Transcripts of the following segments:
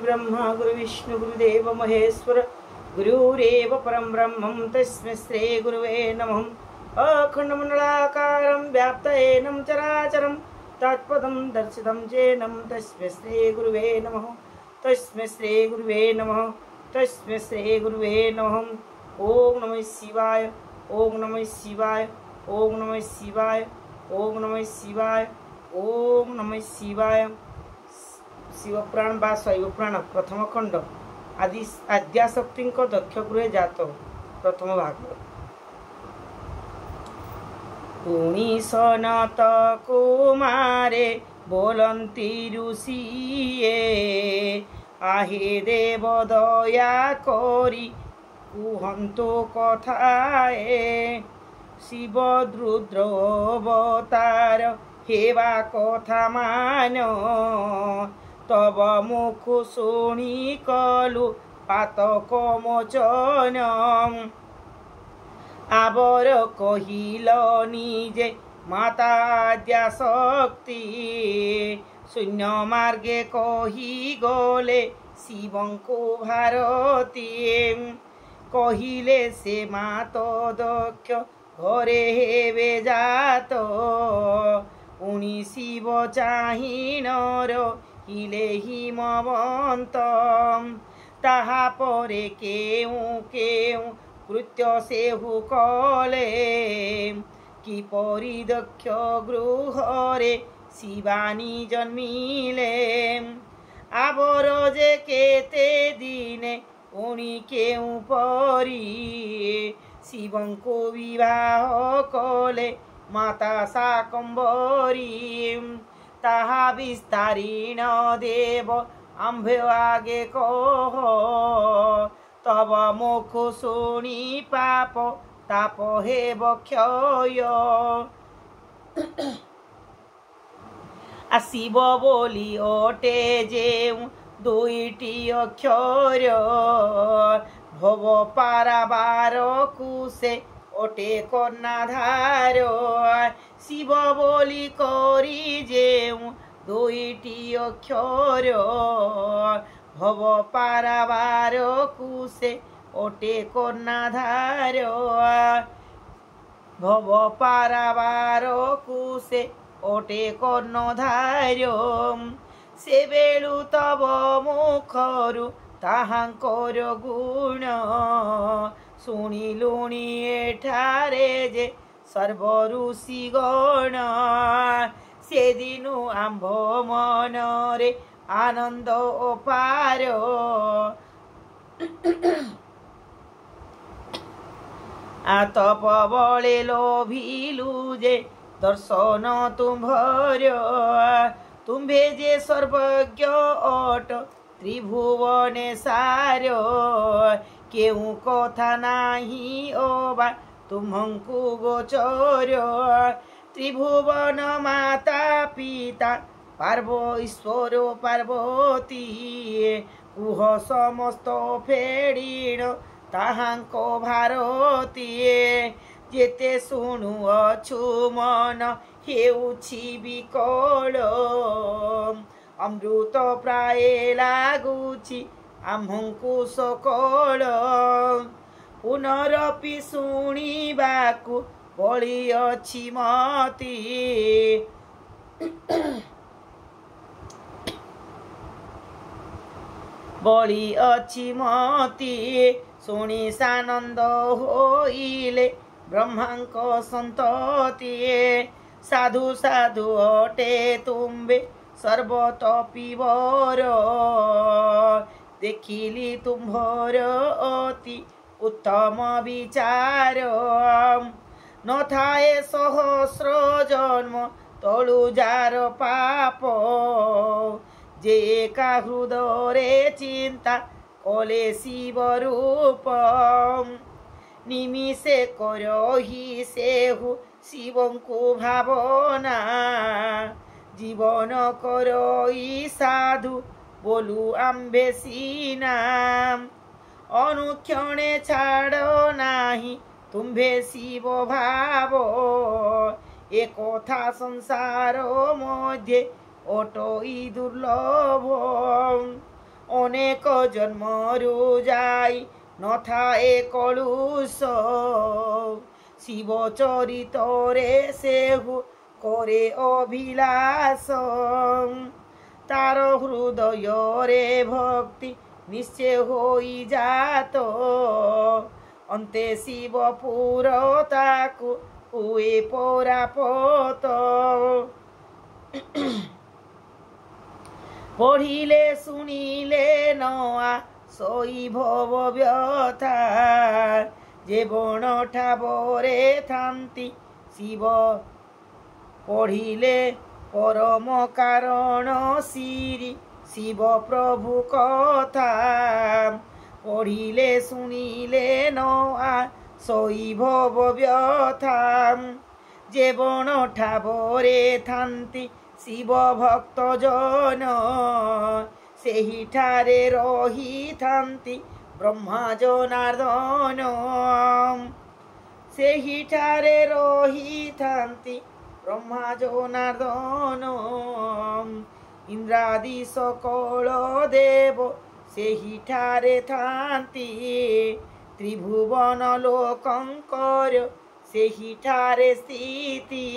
गुरुर्ब्रह्मा गुरुविष्णु गुरुदेव महेश्वर गुरुरेव परम ब्रह्मं तस्मै श्री गुरुवे नमः। अखण्डमण्डलाकारं व्याप्तयेनं चराचरं तत्पदं दर्शितं येनं तस्मै श्री गुरुवे नमः। तस्मै श्री गुरुवे नमः। तस्मै श्री गुरुवे नमः। ओम नमः शिवाय। ओम नमः शिवाय। ओम नमः शिवाय। ओम नमः शिवाय। ओम नमः शिवाय। शिवपुराण बा शैवपुराण प्रथम खंड आदि आद्याशक्ति दक्ष गृहे जात प्रथम भाग। पुणी सनत कुमारे बोलती ऋषिए आहे देव दया करी कुहंतु कथाए शिव रुद्र अवतार हेवा कथा मान तब मुख शुणी कलु पातक मोचन आबर कहिल निजे माताद्या शक्ति शून्य मार्गे कही गले शिवंकु भारती कहिले से मात दक्ष घरे हेबे जात पुणी शिव चाहिनर इले हिमवंत ताहा परे केउ केउ कृत्य सेहु कले कि परिदक्ष गृहरे शिवानी जन्मिले आबर जे केते दिने पुणी केउ परी शिवंकु विवाह कले माता शाकंभरी ताहा विस्तारीण देव आंभे आगे कह तब मुख शुणी पाप ताप हेब क्षय आसिब बोली ओटे जेउ दुईटी अक्षर भव पाराबार कुसे ओटे कर्णाधार शिव बोली करी जेउ दुईटी अक्षर भव पाराबार कुसे ओटे कर्णाधार भव पाराबार कुसे ओटे कर्णधार से बेलु तब मुखरु ताहांकर गुण शुणिलुणी एठारे जे सर्व ऋषि गण से दिनु आंभ मनरे आनंद अपार आतप बले लोभिलु जे दर्शन तुम्भर तुम्भे जे सर्वज्ञ अट त्रिभुवने सार केउ कथा नाही ओबा तुम्हंकु गोचर त्रिभुवन माता पिता पार्व ईश्वर पार्वती कुह समस्त फेड़ीण ताहांको भारती जेते शुणु अछु मन हेउछि विकल अमृत प्राय लागुछि आम्भंकु सकल पुनरपि शुणिबाकु बळी अछि मति बळी अछि मति शुणि सानंद होइले ब्रह्मांक संतति साधु साधु अटे तुम्बे सर्वतपीवर देखिली तुम्भर अति उत्तम विचार न थाए सहस्र जन्म तलु जार पाप जे एका हृदरे चिंता कले शिव रूप निमिषे करहि सेहु शिवंकु भावना जीवन करई साधु बोलु आंबे सीना अनुक्षणे छाड़ नाही तुम्भे शिव भाव एक कथा संसार मध्य ओटोई दुर्लभ অনেক জন্মরু যাই নথায়ে কলুষ শিব চরিতরে সেহু করে অভিলাষ তার হৃদয়রে ভক্তি নিশ্চয় হই যাত ଅନ୍ତେ ଶିବପୁର ତାକୁ ହୁଏ ପରାପତ ପଢ଼ିଲେ ଶୁଣିଲେ ନଆ ଶୈଭବ ବ୍ୟଥା ଯେ ବଣ ଠାବରେ ଥାନ୍ତି ଶିବ ପଢ଼ିଲେ ପରମ କାରଣ ଶିରି ଶିବ ପ୍ରଭୁ କଥା পঢ়িলে শুনিলে নয়া শৈভব ব্যথা যে বন ঠাবরে থান্তি শিব ভক্ত জন সেহিঠারে রহিথান্তি ব্রহ্মা জনার্দন সেহিঠারে রহিথান্তি ব্রহ্মা জনার্দন ইন্দ্রাদি সকল দেব সেহিঠারে থান্তি ত্রিভুবন লোকঙ্কর সেহিঠারে স্থিতি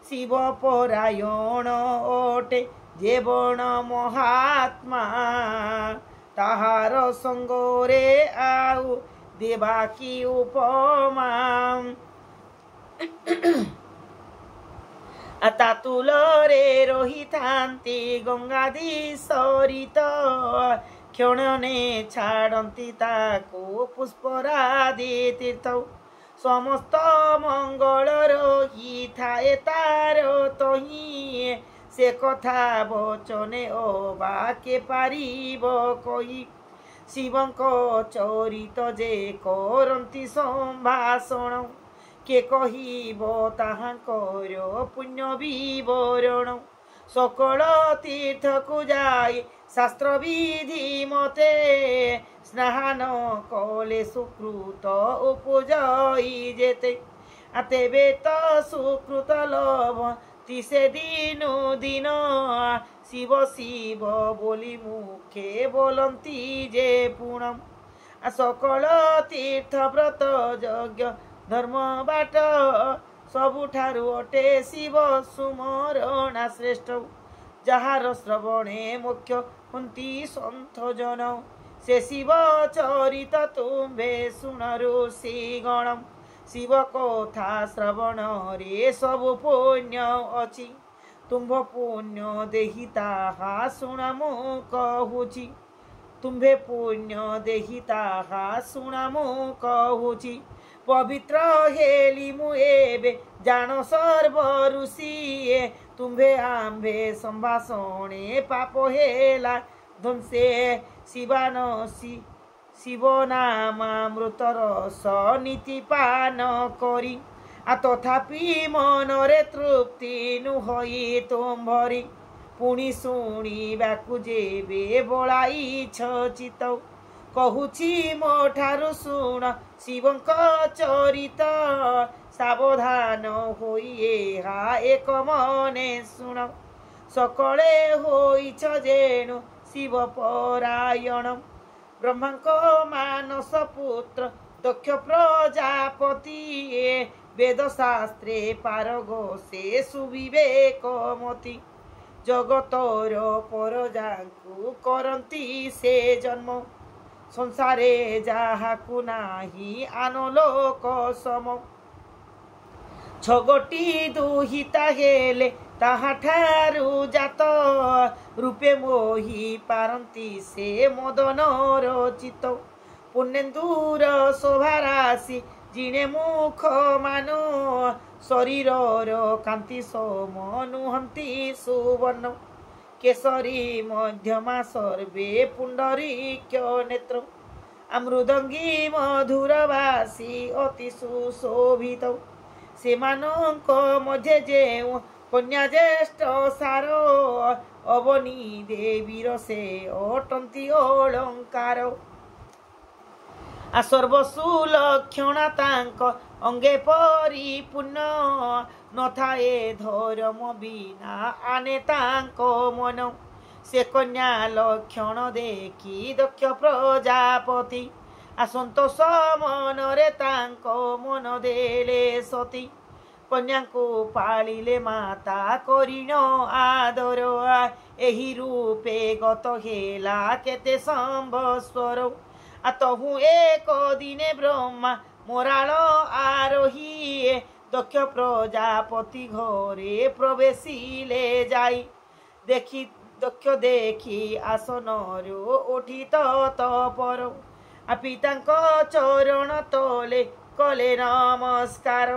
শিব পরায়ণ ওটে যে বণ মহাত্মা তাহার সঙ্গরে আউ দেবা কি উপমা তাতুলরে রহিথান্তি গঙ্গাদি সরিত ক্ষণনে ছাড়ন্তি তাকু পুষ্পরাদি তীর্থ সমস্ত মঙ্গল রহিথায়ে তার তহি সে কথা বচনে ও বাকে পারিব কহি শিবঙ্ক চরিত যে করন্তি সম্ভাষণ কে কহিব তাহাଙ୍କର পুণ্য বিবরণ সকল তীর্থকু যাই শাস্ত্র বিধি মতে স্নান কলে সুকৃত উপজই যেতে তেবে তো সুকৃত লভ তিসে দিনু দিন শিব শিব বলি মুখে বলন্তি যে পুণম সকল তীর্থ ব্রত যজ্ঞ ধর্ম বাট ସବୁଠାରୁ ଅଟେ ଶିବ ସୁମରଣା ଶ୍ରେଷ୍ଠ ଯାହାର ଶ୍ରବଣେ ମୋକ୍ଷ ହୁନ୍ତି ସନ୍ଥ ଜନ ସେ ଶିବ ଚରିତ ତୁମ୍ଭେ ଶୁଣ ଋଷିଗଣ ଶିବ କଥା ଶ୍ରବଣରେ ସବୁ ପୁଣ୍ୟ ଅଛି ତୁମ୍ଭ ପୁଣ୍ୟ ଦେହି ତାହା ଶୁଣ ମୁଁ କହୁଛି ତୁମ୍ଭେ ପୁଣ୍ୟ ଦେହି ତାହା ଶୁଣ ମୁଁ କହୁଛି পবিত্র হেলি মু এবে জান সর্ব ঋষিয়ে তুম্ভে আম্ভে সম্ভাষণে পাপ হেলা ধ্বংসে শিবানসি শিব নামামৃত রস নীতি পান করি তথাপি মনরে তৃপ্তি নুহই তুম্ভরি পুଣି ଶୁଣିବାକୁ ଯେବେ ବଳାଇଛ ଚିତ କହୁଛି ମୋ ଠାରୁ ଶୁଣ ଶିବଙ୍କ ଚରିତ ସାବଧାନ ହୋଇ ଏହା ଏକ ମନେ ଶୁଣ ସକଳେ ହୋଇଛ ଯେଣୁ ଶିବ ପରାୟଣ ବ୍ରହ୍ମାଙ୍କ ମାନସ ପୁତ୍ର ଦକ୍ଷ ପ୍ରଜାପତି ବେଦ ଶାସ୍ତ୍ରେ ପାରଗ ସେ ସୁବିବେକମତି ଜଗତର ପରଜାଙ୍କୁ କରନ୍ତି ସେ ଜନ୍ମ ସଂସାରେ ଯାହାକୁ ନାହିଁ ଆନଲୋକ ସମ ଛଗଟି ଦୁହିତା ହେଲେ ତାହାଠାରୁ ଜାତ ରୂପେ ମୋହି ପାରନ୍ତି ସେ ମଦନର ଚିତ ପୁନେନ୍ଦୁର ଶୋଭାରାଶି ଜିଣେ ମୁଖ ମାନ ଶରୀରର କାନ୍ତି ସମ ନୁହନ୍ତି ସୁବର୍ଣ୍ଣ କେଶରୀ ମଧ୍ୟମା ସର୍ବେ ପୁଣ୍ଡରୀକ୍ୟ ନେତ୍ର ମୃଦଙ୍ଗୀ ମଧୁରବାସୀ ଅତି ସୁଶୋଭିତ ସେମାନଙ୍କ ମଧ୍ୟରେ ଯେଉଁ କନ୍ୟା ଜ୍ୟେଷ୍ଠ ସାର ଅବନୀ ଦେବୀର ସେ ଅଟନ୍ତି ଅଳଙ୍କାର ସର୍ବସୁଲକ୍ଷଣା ତାଙ୍କ ଅଙ୍ଗେ ପରିପୂର୍ଣ୍ଣ ନଥାଏ ଧର୍ମ ବିନା ଆନେ ତାଙ୍କ ମନ से कन्या लक्षण देखी दक्ष प्रजापति असंतोष मनरे तांको मन देले सती कन्या को पालिले माता करिण आदर एही रूपे गत हेला केते संवत्सर तहु एक दिने ब्रह्मा मोराल आरोही दक्ष प्रजापति घरे प्रवेशिले जाई देखी दक्ष देखी आसनरु उठित तपर पितांक चरण तले कले नमस्कार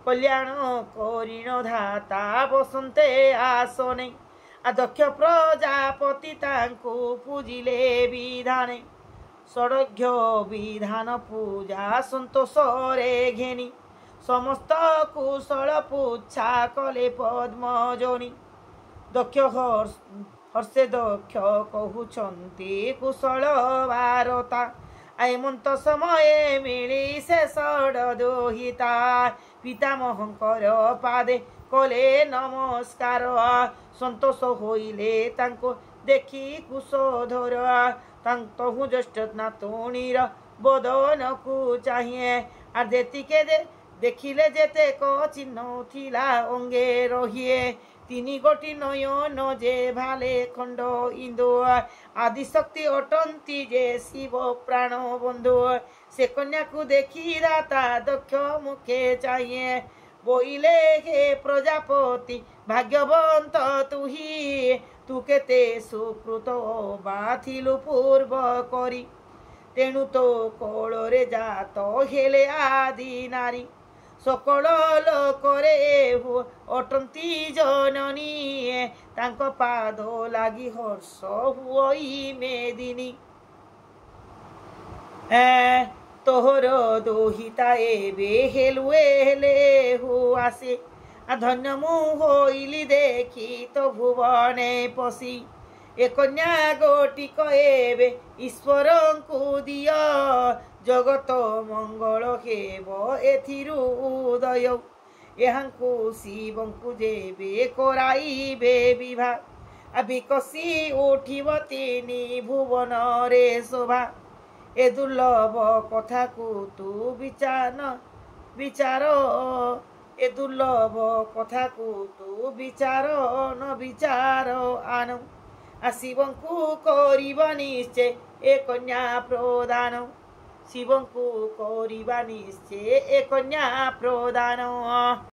कल्याण करिण धाता बसन्ते आसने दक्ष प्रजापति तांकु पूजिले विधाने षड्घ्य विधान पूजा सन्तोषरे घेनी समस्त कुशल पुच्छा कले पद्मजनी दक्ष हर्षे दक्ष कहउछन्ति कुशल वार्ता एमंत समय मिली से षड्दोहिता पितामहंकर पादे कले नमस्कार संतोष होइले तांको देखी कुशोधर तहु ज्येष्ठ नातुणीर बदन को चाहिए आर देतिके देखिले जेते को चिन्ह थिला अंगे रहिए तिनी गोटी नयन जे भाले खंड इंदु आदिशक्ति अटंती जे शिव प्राण बंधु से कन्या को देखी दाता दक्ष मुखे चाहिए बोइले हे प्रजापति भाग्यवंत तुही तू केते सुकृत बाथिलु पूर्व करी तेणु तो कोଳରେ जात हेले आदि नारी सकल लोकरे अटंती जननी तांको पाद लागी हर्ष हुई मेदिनी तोहर दोहिता एबे हेलुएले हुआसे धन्य मु होइली देखी तो भुवने पसी ए कन्या गोटिक एबे ईश्वर को दिया जगत मंगल हेब एथिरु उदय एहांकु शिवंकु जेबे कराइबे विवाह विकसी उठिब तिनि भुवन रे शोभा ए दुर्लभ कथा को तू विचार ए दुर्लभ कथा को तू विचार न विचार आन शिवंकु करिब निश्चय ए कन्या प्रदान शिवंकु करिबा निश्चय ए कन्या प्रदान।